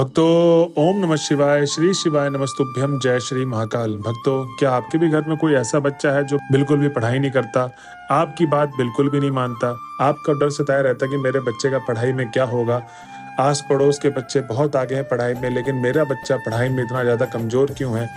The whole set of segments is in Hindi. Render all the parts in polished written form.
भक्तों, ओम नमः शिवाय, श्री शिवाय नमस्तुभ्यम, जय श्री महाकाल। भक्तों, क्या आपके भी घर में कोई ऐसा बच्चा है जो बिल्कुल भी पढ़ाई नहीं करता, आपकी बात बिल्कुल भी नहीं मानता, आपका डर सताया रहता कि मेरे बच्चे का पढ़ाई में क्या होगा। आस पड़ोस के बच्चे बहुत आगे हैं पढ़ाई में, लेकिन मेरा बच्चा पढ़ाई में इतना ज़्यादा कमज़ोर क्यों है।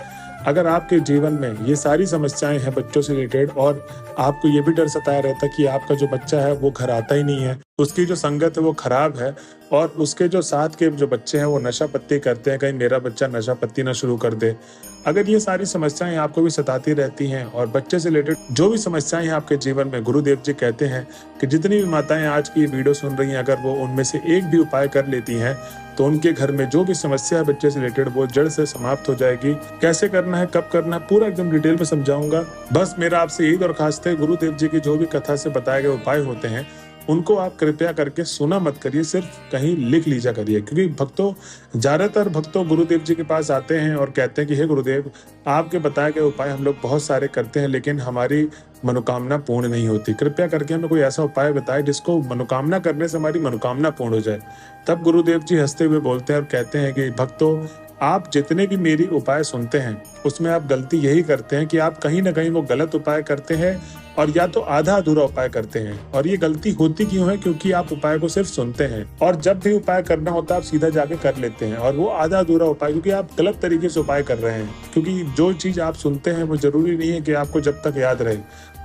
अगर आपके जीवन में ये सारी समस्याएं हैं बच्चों से रिलेटेड, और आपको ये भी डर सताया रहता कि आपका जो बच्चा है वो घर आता ही नहीं है, उसकी जो संगत है वो खराब है, और उसके जो साथ के जो बच्चे हैं वो नशा पत्ती करते हैं, कहीं मेरा बच्चा नशा पत्ती ना शुरू कर दे। अगर ये सारी समस्याएं आपको भी सताती रहती हैं और बच्चे से रिलेटेड जो भी समस्याएं हैं आपके जीवन में, गुरुदेव जी कहते हैं कि जितनी भी माताएं आज की वीडियो सुन रही हैं, अगर वो उनमें से एक भी उपाय कर लेती हैं तो उनके घर में जो भी समस्या है बच्चे से रिलेटेड वो जड़ से समाप्त हो जाएगी। कैसे करना है, कब करना है, पूरा एकदम डिटेल में समझाऊंगा। बस मेरा आपसे यही दरखास्त है, गुरुदेव जी की जो भी कथा से बताए गए उपाय होते हैं उनको आप कृपया करके सुना मत करिए, सिर्फ कहीं लिख लीजा करिए। क्योंकि भक्तों, ज्यादातर भक्तों गुरुदेव जी के पास आते हैं और कहते हैं कि हे गुरुदेव, आपके बताए गए उपाय हम लोग बहुत सारे करते हैं लेकिन हमारी मनोकामना पूर्ण नहीं होती, कृपया करके हमें कोई ऐसा उपाय बताए जिसको मनोकामना करने से हमारी मनोकामना पूर्ण हो जाए। तब गुरुदेव जी हंसते हुए बोलते हैं और कहते हैं कि भक्तों, आप जितने भी मेरी उपाय सुनते हैं उसमें आप गलती यही करते हैं कि आप कहीं ना कहीं वो गलत उपाय करते हैं, और या तो आधा अधूरा उपाय करते हैं। और ये गलती होती क्यों है? क्योंकि आप उपाय को सिर्फ सुनते हैं, और जब भी उपाय करना होता है आप सीधा जाके कर लेते हैं, और वो आधा अधूरा उपाय क्योंकि आप गलत तरीके से उपाय कर रहे हैं। क्योंकि जो चीज आप सुनते हैं वो जरूरी नहीं है कि आपको जब तक याद रहे।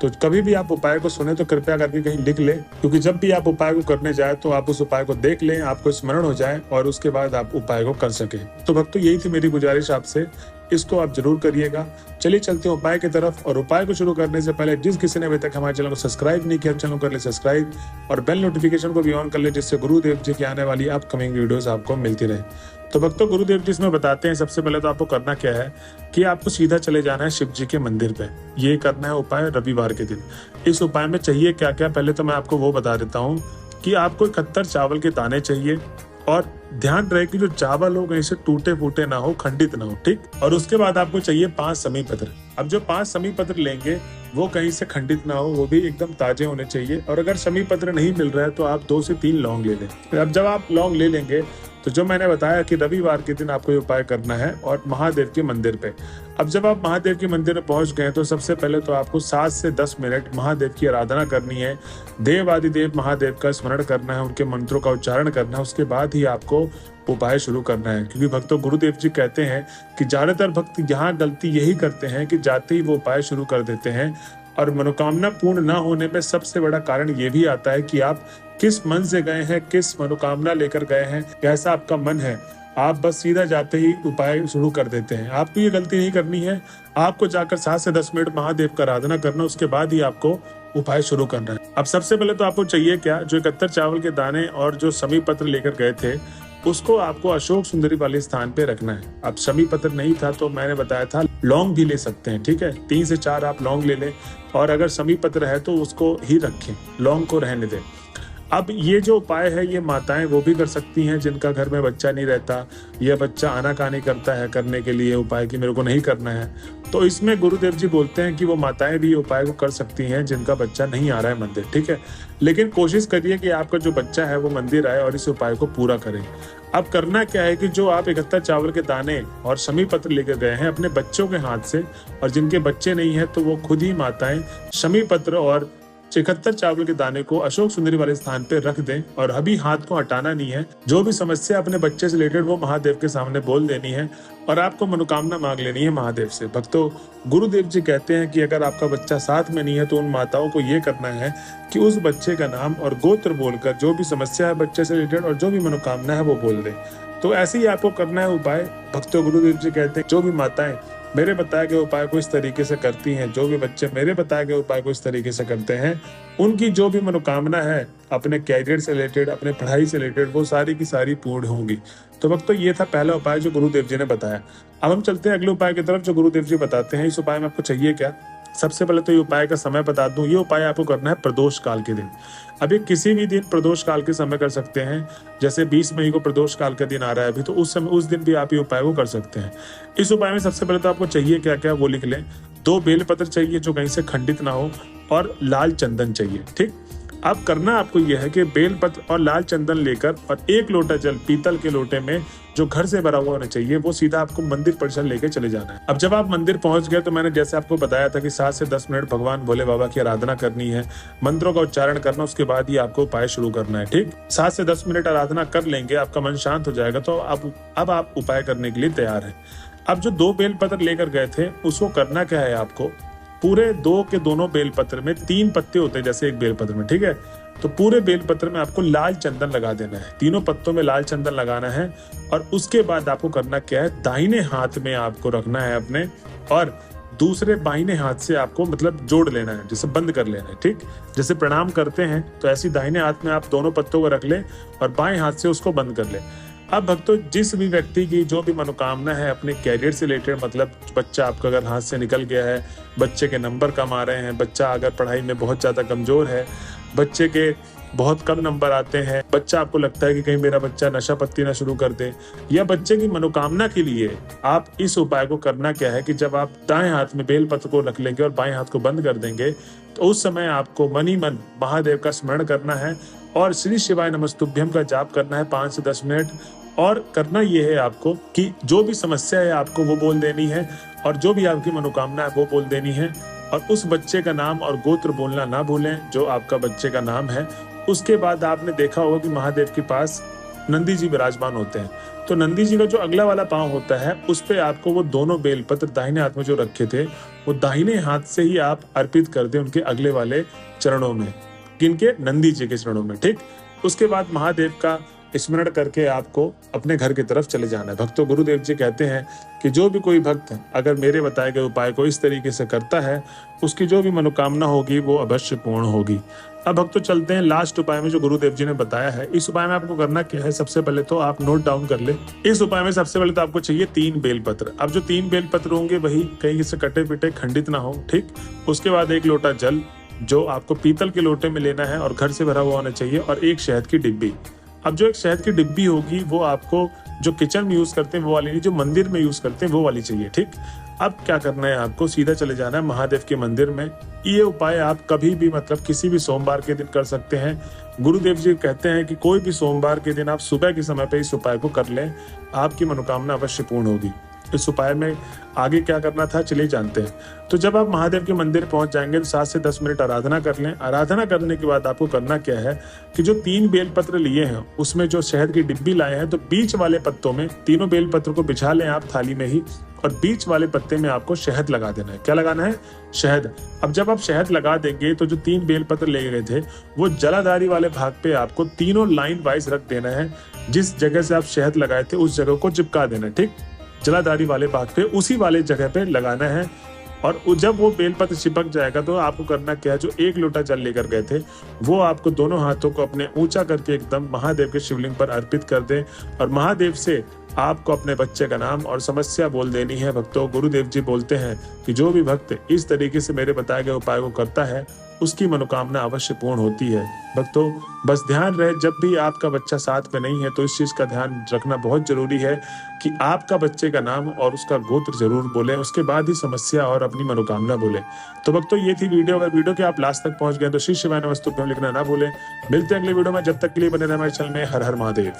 तो कभी भी आप उपाय को सुने तो कृपया करके कहीं लिख ले, क्योंकि जब भी आप उपाय को करने जाए तो आप उस उपाय को देख लें, आपको स्मरण हो जाए और उसके बाद आप उपाय को कर सके। तो भक्तों, यही थी मेरी गुजारिश आपसे, इसको आप जरूर करिएगा। चलिए चलते हैं उपाय की तरफ। और उपाय को शुरू करने से पहले जिस किसी ने अभी तक हमारे चैनल को सब्सक्राइब नहीं किया, चैनल को कर ले सब्सक्राइब और बेल नोटिफिकेशन को भी ऑन कर ले, जिससे गुरुदेव जी की आने वाली अपकमिंग वीडियोस आपको मिलती रहे। तो भक्तों, गुरुदेव जी इसमें बताते हैं सबसे पहले तो आपको करना क्या है कि आपको सीधा चले जाना है शिव जी के मंदिर पे। ये करना है उपाय रविवार के दिन। इस उपाय में चाहिए क्या क्या, पहले तो मैं आपको वो बता देता हूँ कि आपको 71 चावल के दाने चाहिए, और ध्यान रहे कि जो चावल हो कहीं से टूटे फूटे ना हो, खंडित ना हो, ठीक। और उसके बाद आपको चाहिए 5 समी पत्र। अब जो 5 समी पत्र लेंगे वो कहीं से खंडित ना हो, वो भी एकदम ताजे होने चाहिए। और अगर समी पत्र नहीं मिल रहा है तो आप 2 से 3 लौंग ले लें। अब जब आप लौंग ले लेंगे तो जो मैंने बताया कि रविवार के दिन आपको ये उपाय करना है, और महादेव के मंदिर पे। अब जब आप महादेव के मंदिर में पहुंच गए तो सबसे पहले तो आपको 7 से 10 मिनट महादेव की आराधना करनी है, देवादिदेव महादेव का स्मरण करना है, उनके मंत्रों का उच्चारण करना है, उसके बाद ही आपको उपाय शुरू करना है। क्योंकि भक्तों, गुरुदेव जी कहते हैं कि ज्यादातर भक्त यहाँ गलती यही करते हैं कि जाते ही वो उपाय शुरू कर देते हैं, और मनोकामना पूर्ण न होने में सबसे बड़ा कारण ये भी आता है कि आप किस मन से गए हैं, किस मनोकामना लेकर गए हैं, कैसा आपका मन है। आप बस सीधा जाते ही उपाय शुरू कर देते हैं। आपको ये गलती नहीं करनी है, आपको जाकर 7 से 10 मिनट महादेव का आराधना करना, उसके बाद ही आपको उपाय शुरू करना है। अब सबसे पहले तो आपको चाहिए क्या, जो 71 चावल के दाने और जो समी पत्र लेकर गए थे उसको आपको अशोक सुंदरी वाले स्थान पे रखना है। अब समी पत्र नहीं था तो मैंने बताया था लौंग भी ले सकते हैं, ठीक है। 3 से 4 आप लौंग ले लें, और अगर समी पत्र है तो उसको ही रखें, लौंग को रहने दें। अब ये जो उपाय है ये माताएं वो भी कर सकती हैं जिनका घर में बच्चा नहीं रहता, या बच्चा आनाकानी करता है करने के लिए उपाय कि मेरे को नहीं करना है। तो इसमें गुरुदेव जी बोलते हैं कि वो माताएं भी उपाय को कर सकती हैं जिनका बच्चा नहीं आ रहा है मंदिर, ठीक है। लेकिन कोशिश करिए कि आपका जो बच्चा है वो मंदिर आए और इस उपाय को पूरा करें। अब करना क्या है कि जो आप 71 चावल के दाने और समी पत्र लेकर गए हैं अपने बच्चों के हाथ से, और जिनके बच्चे नहीं है तो वो खुद ही माताएं समी पत्र और 71 चावल के दाने को अशोक सुंदरी वाले स्थान पे रख दें, और अभी हाथ को हटाना नहीं है। जो भी समस्या अपने बच्चे से रिलेटेड वो महादेव के सामने बोल देनी है, और आपको मनोकामना मांग लेनी है महादेव से। भक्तों, गुरुदेव जी कहते हैं कि अगर आपका बच्चा साथ में नहीं है तो उन माताओं को ये करना है कि उस बच्चे का नाम और गोत्र बोलकर जो भी समस्या है बच्चे से रिलेटेड और जो भी मनोकामना है वो बोल दे। तो ऐसे ही आपको करना है उपाय। भक्तों, गुरुदेव जी कहते हैं जो भी माताएं मेरे बताए गए उपाय को इस तरीके से करती हैं, जो भी बच्चे मेरे बताए गए उपाय को इस तरीके से करते हैं, उनकी जो भी मनोकामना है अपने कैरियर से रिलेटेड, अपने पढ़ाई से रिलेटेड, वो सारी की सारी पूर्ण होंगी। तो भक्तों, ये था पहला उपाय जो गुरुदेव जी ने बताया। अब हम चलते हैं अगले उपाय की तरफ जो गुरुदेव जी बताते हैं। इस उपाय में आपको चाहिए क्या, सबसे पहले तो ये उपाय का समय बता दूं। ये उपाय आपको करना है प्रदोष काल के दिन। अभी किसी भी दिन प्रदोष काल के समय कर सकते हैं, जैसे 20 मई को प्रदोष काल का दिन आ रहा है अभी, तो उस समय उस दिन भी आप ये उपाय को कर सकते हैं। इस उपाय में सबसे पहले तो आपको चाहिए क्या क्या वो लिख लें। 2 बेल पत्र चाहिए जो कहीं से खंडित ना हो, और लाल चंदन चाहिए, ठीक। अब करना आपको यह है कि बेलपत्र और लाल चंदन लेकर और 1 लोटा जल पीतल के लोटे में जो घर से भरा हुआ होना चाहिए वो सीधा आपको मंदिर परिसर लेके चले जाना है। अब जब आप मंदिर पहुंच गए तो मैंने जैसे आपको बताया था कि 7 से 10 मिनट भगवान भोले बाबा की आराधना करनी है, मंत्रों का उच्चारण करना, उसके बाद ही आपको उपाय शुरू करना है। ठीक, 7 से 10 मिनट आराधना कर लेंगे, आपका मन शांत हो जाएगा तो अब आप उपाय करने के लिए तैयार है। अब जो 2 बेलपत्र लेकर गए थे उसको करना क्या है, आपको पूरे 2 के दोनों बेलपत्र में 3 पत्ते होते हैं जैसे एक बेलपत्र में, ठीक है, तो पूरे बेलपत्र में आपको लाल चंदन लगा देना है, तीनों पत्तों में लाल चंदन लगाना है। और उसके बाद आपको करना क्या है, दाहिने हाथ में आपको रखना है अपने, और दूसरे बाहिने हाथ से आपको मतलब जोड़ लेना है, जैसे बंद कर लेना है। ठीक, जैसे प्रणाम करते हैं तो ऐसी दाहिने हाथ में आप दोनों पत्तों को रख ले और बाएं हाथ से उसको बंद कर ले। अब भक्तों, जिस भी व्यक्ति की जो भी मनोकामना है अपने कैरियर से रिलेटेड, मतलब बच्चा आपका अगर हाथ से निकल गया है, बच्चे के नंबर कम आ रहे हैं, बच्चा अगर पढ़ाई में बहुत ज़्यादा कमज़ोर है, बच्चे के बहुत कम नंबर आते हैं, बच्चा आपको लगता है कि कहीं मेरा बच्चा नशा पत्ती ना शुरू कर दे, या बच्चे की मनोकामना के लिए आप इस उपाय को करना क्या है कि जब आप दाएं हाथ में बेलपत्र को रख लेंगे और बाएं हाथ को बंद कर देंगे तो उस समय आपको मन ही मन महादेव का स्मरण करना है और श्री शिवाय नमस्तुभ्यम का जाप करना है 5 से 10 मिनट। और करना यह है आपको कि जो भी समस्या है आपको वो बोल देनी है और जो भी आपकी मनोकामना है वो बोल देनी है, और उस बच्चे का नाम और गोत्र बोलना ना भूलें जो आपका बच्चे का नाम है। उसके बाद आपने देखा होगा कि महादेव के पास नंदी जी विराजमान होते हैं, तो नंदी जी का जो अगला वाला पांव होता है उस पे आपको वो दोनों बेलपत्र दाहिने हाथ में जो रखे थे वो दाहिने हाथ से ही आप अर्पित कर दें उनके अगले वाले चरणों में, किनके, नंदी जी के चरणों में। ठीक, उसके बाद महादेव का स्मरण करके आपको अपने घर की तरफ चले जाना है। भक्तों, गुरुदेव जी कहते हैं कि जो भी कोई भक्त अगर मेरे बताए गए उपाय को इस तरीके से करता है उसकी जो भी मनोकामना होगी वो अवश्य पूर्ण होगी। अब भक्तों चलते हैं लास्ट उपाय में जो गुरुदेव जी ने बताया है। इस उपाय में आपको करना क्या है, सबसे पहले तो आप नोट डाउन कर ले। इस उपाय में सबसे पहले तो आपको चाहिए 3 बेलपत्र। अब जो 3 बेलपत्र होंगे वही कहीं से कटे पिटे खंडित ना हो। ठीक, उसके बाद 1 लोटा जल जो आपको पीतल के लोटे में लेना है और घर से भरा हुआ होना चाहिए, और 1 शहद की डिब्बी। अब जो एक शहद की डिब्बी होगी वो आपको जो किचन में यूज करते हैं वो वाली नहीं, जो मंदिर में यूज करते हैं वो वाली चाहिए। ठीक, अब क्या करना है, आपको सीधा चले जाना है महादेव के मंदिर में। ये उपाय आप कभी भी मतलब किसी भी सोमवार के दिन कर सकते हैं। गुरुदेव जी कहते हैं कि कोई भी सोमवार के दिन आप सुबह के समय पे इस उपाय को कर लें, आपकी मनोकामना अवश्य पूर्ण होगी। इस उपाय में आगे क्या करना था चलिए जानते हैं। तो जब आप महादेव के मंदिर पहुंच जाएंगे तो 7 से 10 मिनट आराधना कर लें। आराधना करने के बाद आपको करना क्या है कि जो 3 बेलपत्र लिए हैं उसमें जो शहद की डिब्बी लाए हैं तो बीच वाले पत्तों में तीनों बेलपत्र को बिछा लें आप थाली में ही, और बीच वाले पत्ते में आपको शहद लगा देना है। क्या लगाना है, शहद। अब जब आप शहद लगा देंगे तो जो 3 बेलपत्र ले गए थे वो जलाधारी वाले भाग पे आपको तीनों लाइन वाइज रख देना है। जिस जगह से आप शहद लगाए थे उस जगह को चिपका देना है। ठीक, जलाधारी वाले भाग पे उसी वाले जगह पे लगाना है। और जब वो बेलपत्र चिपक जाएगा तो आपको करना क्या है, जो 1 लोटा जल लेकर गए थे वो आपको दोनों हाथों को अपने ऊंचा करके एकदम महादेव के शिवलिंग पर अर्पित कर दें, और महादेव से आपको अपने बच्चे का नाम और समस्या बोल देनी है। भक्तों, गुरुदेव जी बोलते हैं कि जो भी भक्त इस तरीके से मेरे बताए गए उपाय को करता है उसकी मनोकामना अवश्य पूर्ण होती है। भक्तों, बस ध्यान रहे जब भी आपका बच्चा साथ में नहीं है तो इस चीज का ध्यान रखना बहुत जरूरी है कि आपका बच्चे का नाम और उसका गोत्र जरूर बोले, उसके बाद ही समस्या और अपनी मनोकामना बोले। तो भक्तों, ये थी वीडियो। अगर वीडियो के आप लास्ट तक पहुंच गए तो श्री शिवाय नमस्तुभ्यम लिखना ना भूलें। मिलते हैं अगले वीडियो में, जब तक के लिए बने रहे हमारे चैनल में। हर हर महादेव।